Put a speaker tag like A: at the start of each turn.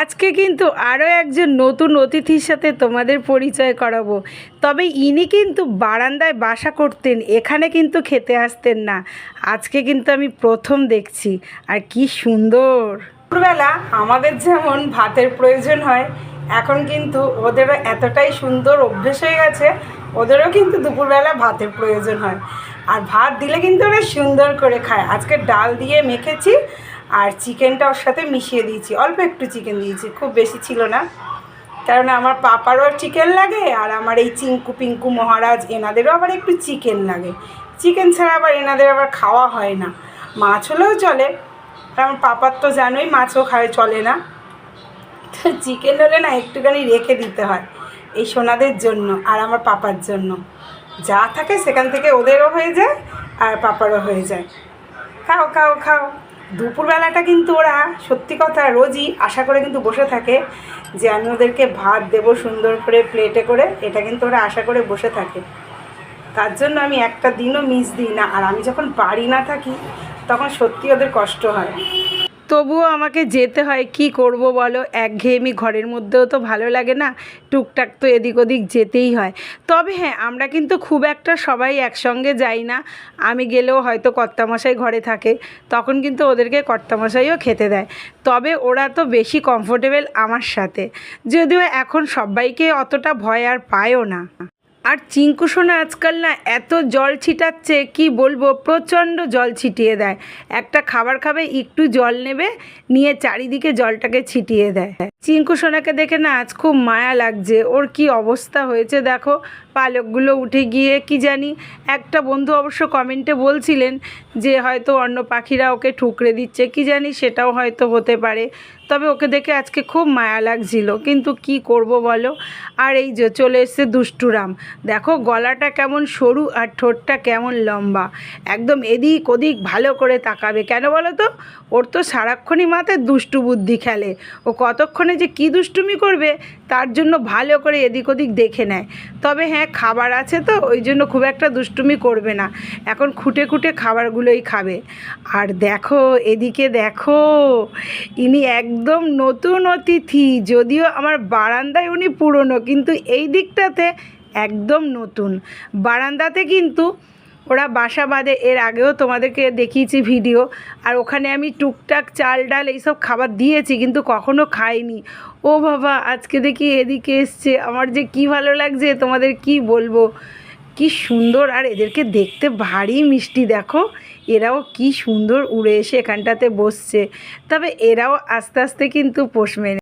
A: আজকে কিন্তু আরও একজন নতুন অতিথির সাথে তোমাদের পরিচয় করাবো। তবে ইনি কিন্তু বারান্দায় বাসা করতেন, এখানে কিন্তু খেতে আসতেন না। আজকে কিন্তু আমি প্রথম দেখছি, আর কি সুন্দর। দুপুরবেলা আমাদের যেমন ভাতের প্রয়োজন হয়, এখন কিন্তু ওদেরও এতটাই সুন্দর অভ্যেস হয়ে গেছে, ওদেরও কিন্তু দুপুরবেলা ভাতের প্রয়োজন হয়। আর ভাত দিলে কিন্তু ওরা সুন্দর করে খায়। আজকে ডাল দিয়ে মেখেছি, আর চিকেনটা ওর সাথে মিশিয়ে দিয়েছি। অল্প একটু চিকেন দিয়েছি, খুব বেশি ছিল না, কারণ আমার পাপারও চিকেন লাগে, আর আমার এই চিঙ্কু পিঙ্কু মহারাজ এনাদেরও আবার একটু চিকেন লাগে। চিকেন ছাড়া আবার এনাদের আবার খাওয়া হয় না। মাছ হলেও চলে, আর আমার পাপার তো জানোই মাছও খায়, চলে না। তো চিকেন হলে না একটুখানি রেখে দিতে হয় এই সোনাদের জন্য আর আমার পাপার জন্য। যা থাকে সেখান থেকে ওদেরও হয়ে যায় আর পাপারও হয়ে যায়। খাও খাও খাও। দুপুরবেলাটা কিন্তু ওরা সত্যি কথা রোজই আশা করে কিন্তু বসে থাকে যে আমি ওদেরকে ভাত দেবো সুন্দর করে প্লেটে করে, এটা কিন্তু ওরা আশা করে বসে থাকে। তার জন্য আমি একটা দিনও মিস দিই না। আর আমি যখন বাড়ি না থাকি তখন সত্যি ওদের কষ্ট হয়, তবুও আমাকে যেতে হয়। কি করব বলো, একঘেয়েমি ঘরের মধ্যেও তো ভালো লাগে না, টুকটাক তো এদিক ওদিক যেতেই হয়। তবে হ্যাঁ, আমরা কিন্তু খুব একটা সবাই একসঙ্গে যাই না। আমি গেলেও হয়তো কর্তামশাই ঘরে থাকে, তখন কিন্তু ওদেরকে কর্তামশাইও খেতে দেয়। তবে ওরা তো বেশি কমফোর্টেবল আমার সাথে, যদিও এখন সবাইকে অতটা ভয় আর পায়ও না। আর চিঙ্কু সোনা আজকাল না এত জল ছিটাচ্ছে, কি বলবো, প্রচণ্ড জল ছিটিয়ে দেয়। একটা খাবার খাবে, একটু জল নেবে, নিয়ে চারিদিকে জলটাকে ছিটিয়ে দেয়। চিঙ্কু সোনাকে দেখে না আজ খুব মায়া লাগছে। ওর কি অবস্থা হয়েছে দেখো, পালকগুলো উঠে গিয়ে কি জানি। একটা বন্ধু অবশ্য কমেন্টে বলছিলেন যে হয়তো অন্য পাখিরা ওকে ঠুকরে দিচ্ছে, কি জানি, সেটাও হয়তো হতে পারে। তবে ওকে দেখে আজকে খুব মায়া লাগছিল, কিন্তু কি করব বলো। আর এই যে চলে এসছে দুষ্টুরাম, দেখো গলাটা কেমন সরু আর ঠোঁটটা কেমন লম্বা, একদম এদিক ওদিক ভালো করে তাকাবে। কেন বলো তো, ওর তো সারাক্ষণই মাথায় দুষ্টু বুদ্ধি খেলে। ও কতক্ষণে যে কী দুষ্টুমি করবে তার জন্য ভালো করে এদিক ওদিক দেখে নেয়। তবে হ্যাঁ, খাবার আছে তো ওই জন্য খুব একটা দুষ্টুমি করবে না, এখন খুঁটে খুঁটে খাবারগুলোই খাবে। আর দেখো এদিকে দেখো, ইনি একদম নতুন অতিথি। যদিও আমার বারান্দায় উনি পুরনো, কিন্তু এই দিকটাতে একদম নতুন। বারান্দাতে কিন্তু ওরা বাসা বাঁধে, এর আগেও তোমাদেরকে দেখিয়েছি ভিডিও। আর ওখানে আমি টুকটাক চাল ডাল এইসব খাবার দিয়েছি, কিন্তু কখনো খাইনি। ও বাবা, আজকে দেখি এদিকে এসছে, আমার যে কি ভালো লাগছে তোমাদের কি বলবো। কি সুন্দর, আর এদেরকে দেখতে ভারী মিষ্টি। দেখো এরাও কি সুন্দর উড়ে এসে এখানটাতে বসছে। তবে এরাও আস্তে আস্তে কিন্তু পোষ মেনে